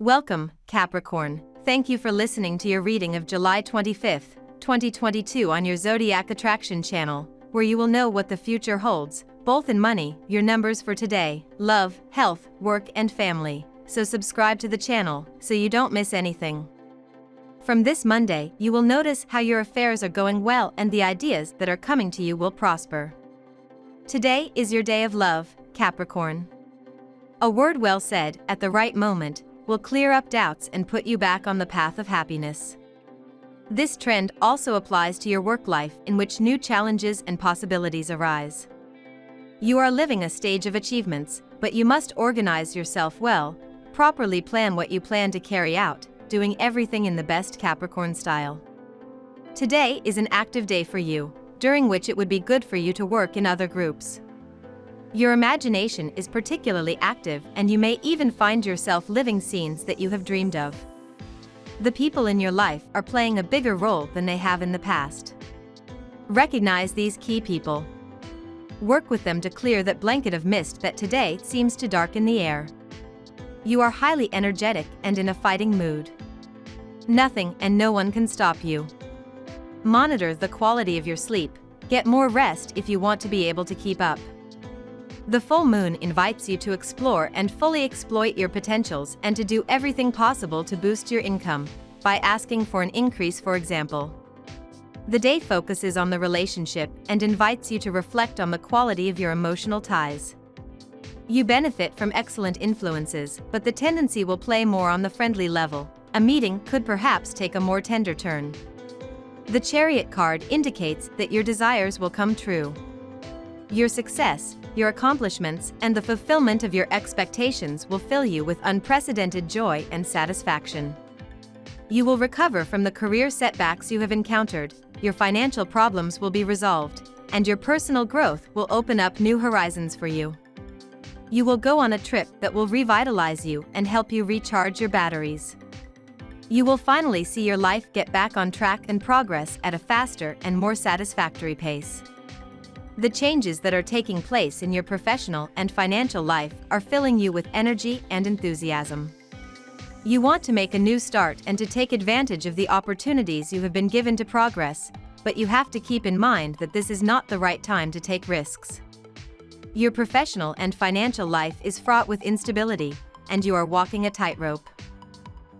Welcome, Capricorn. Thank you for listening to your reading of July 25th, 2022 on your Zodiac Attraction channel, where you will know what the future holds, both in money, your numbers for today, love, health, work and family. So subscribe to the channel, so you don't miss anything. From this Monday, you will notice how your affairs are going well and the ideas that are coming to you will prosper. Today is your day of love, Capricorn. A word well said, at the right moment, will clear up doubts and put you back on the path of happiness. This trend also applies to your work life, in which new challenges and possibilities arise. You are living a stage of achievements, but you must organize yourself well, properly plan what you plan to carry out, doing everything in the best Capricorn style. Today is an active day for you, during which it would be good for you to work in other groups. Your imagination is particularly active and you may even find yourself living scenes that you have dreamed of. The people in your life are playing a bigger role than they have in the past. Recognize these key people. Work with them to clear that blanket of mist that today seems to darken the air. You are highly energetic and in a fighting mood. Nothing and no one can stop you. Monitor the quality of your sleep. Get more rest if you want to be able to keep up. The full moon invites you to explore and fully exploit your potentials and to do everything possible to boost your income, by asking for an increase, for example. The day focuses on the relationship and invites you to reflect on the quality of your emotional ties. You benefit from excellent influences, but the tendency will play more on the friendly level. A meeting could perhaps take a more tender turn. The Chariot card indicates that your desires will come true. Your success, your accomplishments, and the fulfillment of your expectations will fill you with unprecedented joy and satisfaction. You will recover from the career setbacks you have encountered, your financial problems will be resolved, and your personal growth will open up new horizons for you. You will go on a trip that will revitalize you and help you recharge your batteries. You will finally see your life get back on track and progress at a faster and more satisfactory pace. The changes that are taking place in your professional and financial life are filling you with energy and enthusiasm. You want to make a new start and to take advantage of the opportunities you have been given to progress, but you have to keep in mind that this is not the right time to take risks. Your professional and financial life is fraught with instability, and you are walking a tightrope.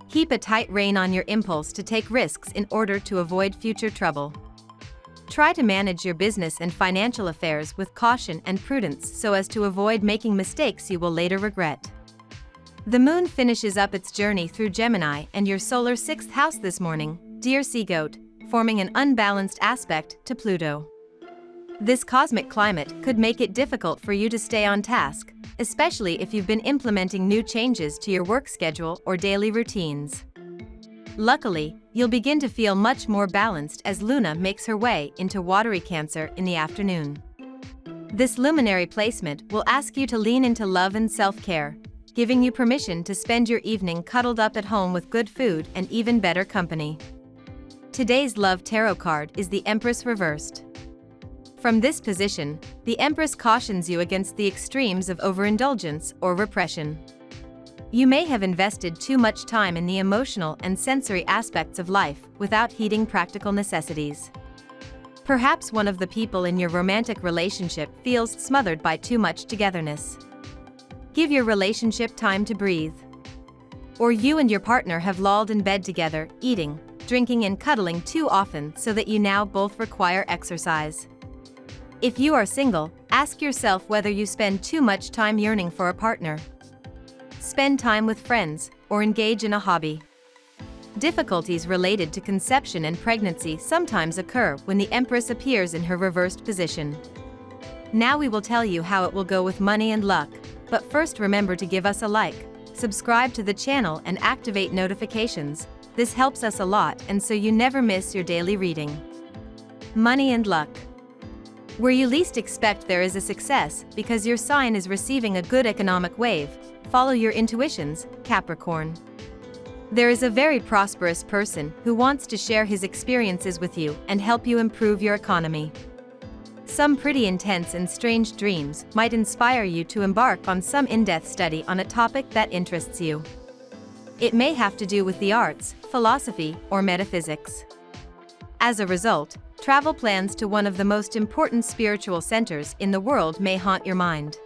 Keep a tight rein on your impulse to take risks in order to avoid future trouble. Try to manage your business and financial affairs with caution and prudence so as to avoid making mistakes you will later regret. The moon finishes up its journey through Gemini and your solar 6th house this morning, dear Sea Goat, forming an unbalanced aspect to Pluto. This cosmic climate could make it difficult for you to stay on task, especially if you've been implementing new changes to your work schedule or daily routines. Luckily, you'll begin to feel much more balanced as Luna makes her way into watery Cancer in the afternoon. This luminary placement will ask you to lean into love and self-care, giving you permission to spend your evening cuddled up at home with good food and even better company. Today's love tarot card is the Empress reversed. From this position, the Empress cautions you against the extremes of overindulgence or repression. You may have invested too much time in the emotional and sensory aspects of life without heeding practical necessities. Perhaps one of the people in your romantic relationship feels smothered by too much togetherness. Give your relationship time to breathe. Or you and your partner have lolled in bed together, eating, drinking and cuddling too often so that you now both require exercise. If you are single, ask yourself whether you spend too much time yearning for a partner. Spend time with friends, or engage in a hobby. Difficulties related to conception and pregnancy sometimes occur when the Empress appears in her reversed position. Now we will tell you how it will go with money and luck, but first remember to give us a like, subscribe to the channel and activate notifications. This helps us a lot and so you never miss your daily reading. Money and luck. Where you least expect there is a success because your sign is receiving a good economic wave. Follow your intuitions, Capricorn. There is a very prosperous person who wants to share his experiences with you and help you improve your economy. Some pretty intense and strange dreams might inspire you to embark on some in-depth study on a topic that interests you. It may have to do with the arts, philosophy, or metaphysics. As a result, travel plans to one of the most important spiritual centers in the world may haunt your mind.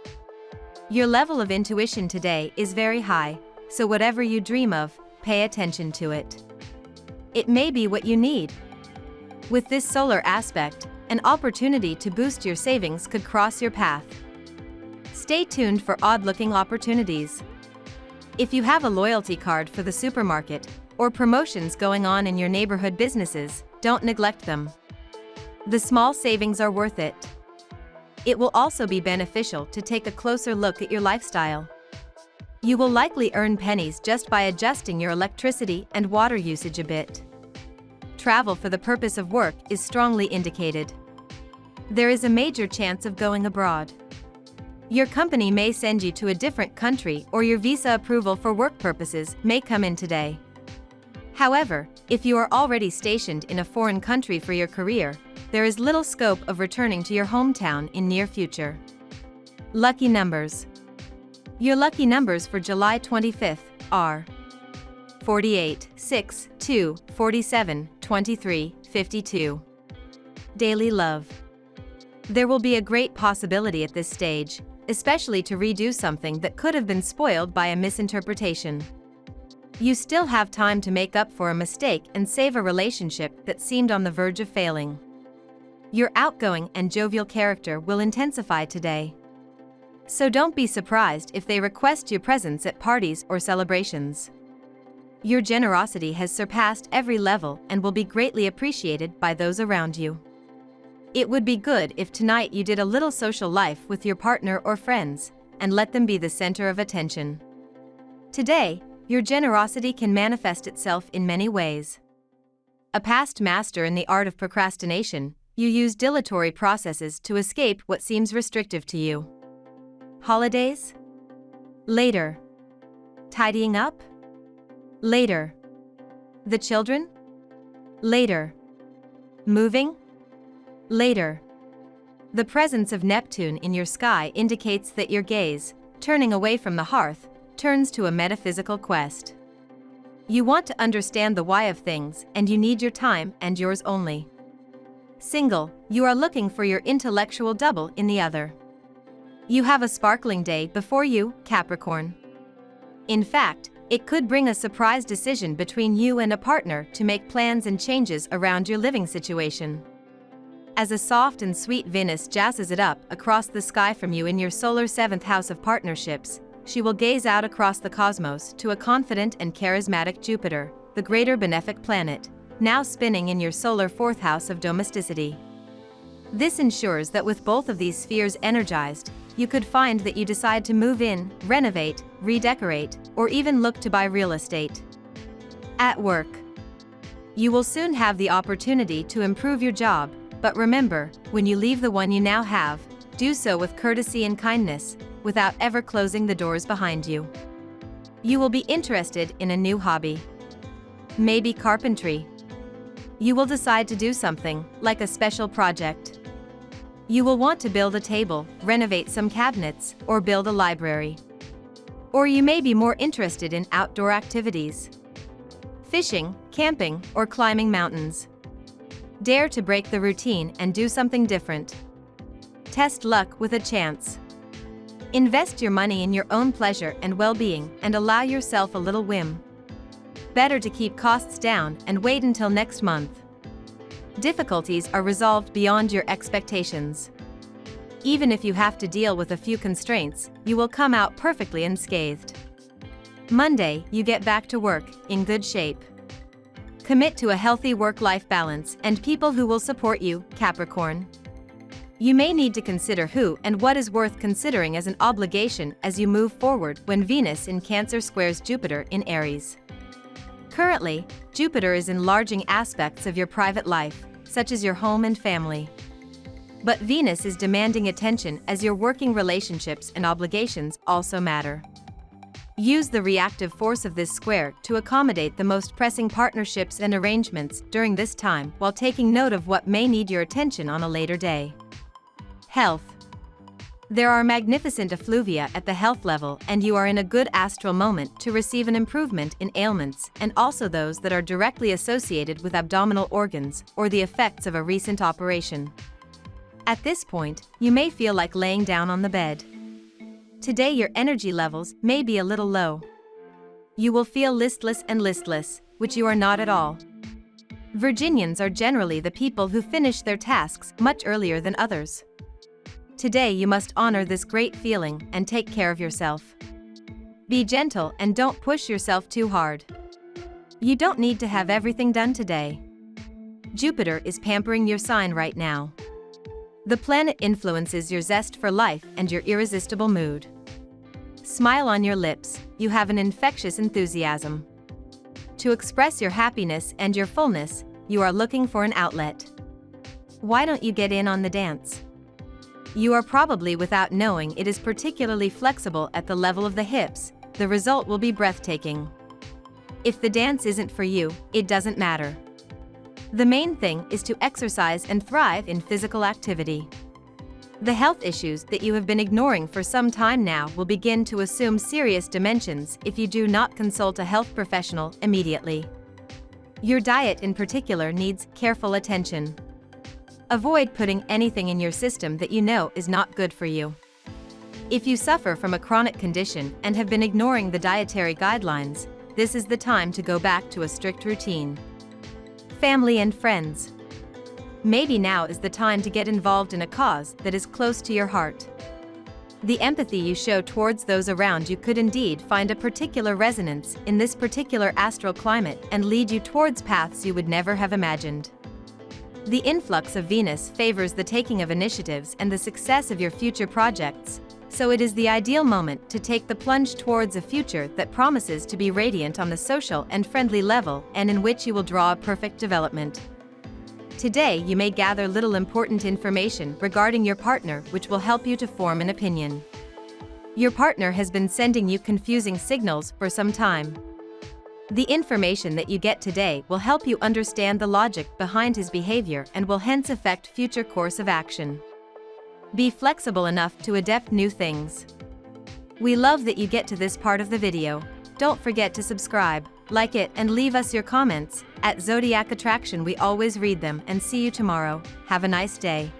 Your level of intuition today is very high, so whatever you dream of, pay attention to it. It may be what you need. With this solar aspect, an opportunity to boost your savings could cross your path. Stay tuned for odd-looking opportunities. If you have a loyalty card for the supermarket, or promotions going on in your neighborhood businesses, don't neglect them. The small savings are worth it. It will also be beneficial to take a closer look at your lifestyle. You will likely earn pennies just by adjusting your electricity and water usage a bit. Travel for the purpose of work is strongly indicated. There is a major chance of going abroad. Your company may send you to a different country, or your visa approval for work purposes may come in today. However, if you are already stationed in a foreign country for your career, there is little scope of returning to your hometown in near future. Lucky numbers. Your lucky numbers for July 25th are 48, 6, 2, 47, 23, 52. Daily love. There will be a great possibility at this stage, especially to redo something that could have been spoiled by a misinterpretation. You still have time to make up for a mistake and save a relationship that seemed on the verge of failing. Your outgoing and jovial character will intensify today. So don't be surprised if they request your presence at parties or celebrations. Your generosity has surpassed every level and will be greatly appreciated by those around you. It would be good if tonight you did a little social life with your partner or friends, and let them be the center of attention. Today, your generosity can manifest itself in many ways. A past master in the art of procrastination, you use dilatory processes to escape what seems restrictive to you. Holidays? Later. Tidying up? Later. The children? Later. Moving? Later. The presence of Neptune in your sky indicates that your gaze, turning away from the hearth, turns to a metaphysical quest. You want to understand the why of things, and you need your time and yours only. Single, you are looking for your intellectual double in the other. You have a sparkling day before you, Capricorn. In fact, it could bring a surprise decision between you and a partner to make plans and changes around your living situation. As a soft and sweet Venus jazzes it up across the sky from you in your solar 7th house of partnerships, she will gaze out across the cosmos to a confident and charismatic Jupiter, the greater benefic planet, now spinning in your solar 4th house of domesticity. This ensures that with both of these spheres energized, you could find that you decide to move in, renovate, redecorate, or even look to buy real estate. At work. You will soon have the opportunity to improve your job, but remember, when you leave the one you now have, do so with courtesy and kindness, without ever closing the doors behind you. You will be interested in a new hobby. Maybe carpentry. You will decide to do something, like a special project. You will want to build a table, renovate some cabinets, or build a library. Or you may be more interested in outdoor activities. Fishing, camping, or climbing mountains. Dare to break the routine and do something different. Test luck with a chance. Invest your money in your own pleasure and well-being and allow yourself a little whim. Better to keep costs down and wait until next month. Difficulties are resolved beyond your expectations. Even if you have to deal with a few constraints, you will come out perfectly unscathed. Monday, you get back to work, in good shape. Commit to a healthy work-life balance and people who will support you, Capricorn. You may need to consider who and what is worth considering as an obligation as you move forward when Venus in Cancer squares Jupiter in Aries. Currently, Jupiter is enlarging aspects of your private life, such as your home and family. But Venus is demanding attention as your working relationships and obligations also matter. Use the reactive force of this square to accommodate the most pressing partnerships and arrangements during this time while taking note of what may need your attention on a later day. Health. There are magnificent effluvia at the health level, and you are in a good astral moment to receive an improvement in ailments, and also those that are directly associated with abdominal organs or the effects of a recent operation. At this point, you may feel like laying down on the bed. Today your energy levels may be a little low. You will feel listless, which you are not at all. Virginians are generally the people who finish their tasks much earlier than others. Today you must honor this great feeling and take care of yourself. Be gentle and don't push yourself too hard. You don't need to have everything done today. Jupiter is pampering your sign right now. The planet influences your zest for life and your irresistible mood. Smile on your lips, you have an infectious enthusiasm. To express your happiness and your fullness, you are looking for an outlet. Why don't you get in on the dance? You are probably without knowing it is particularly flexible at the level of the hips. The result will be breathtaking. If the dance isn't for you, it doesn't matter. The main thing is to exercise and thrive in physical activity. The health issues that you have been ignoring for some time now will begin to assume serious dimensions if you do not consult a health professional immediately. Your diet in particular needs careful attention. Avoid putting anything in your system that you know is not good for you. If you suffer from a chronic condition and have been ignoring the dietary guidelines, this is the time to go back to a strict routine. Family and friends. Maybe now is the time to get involved in a cause that is close to your heart. The empathy you show towards those around you could indeed find a particular resonance in this particular astral climate and lead you towards paths you would never have imagined. The influx of Venus favors the taking of initiatives and the success of your future projects, so it is the ideal moment to take the plunge towards a future that promises to be radiant on the social and friendly level and in which you will draw a perfect development. Today you may gather little important information regarding your partner which will help you to form an opinion. Your partner has been sending you confusing signals for some time. The information that you get today will help you understand the logic behind his behavior and will hence affect future course of action. Be flexible enough to adapt new things. We love that you get to this part of the video. Don't forget to subscribe, like it, and leave us your comments. At Zodiac Attraction we always read them, and see you tomorrow. Have a nice day.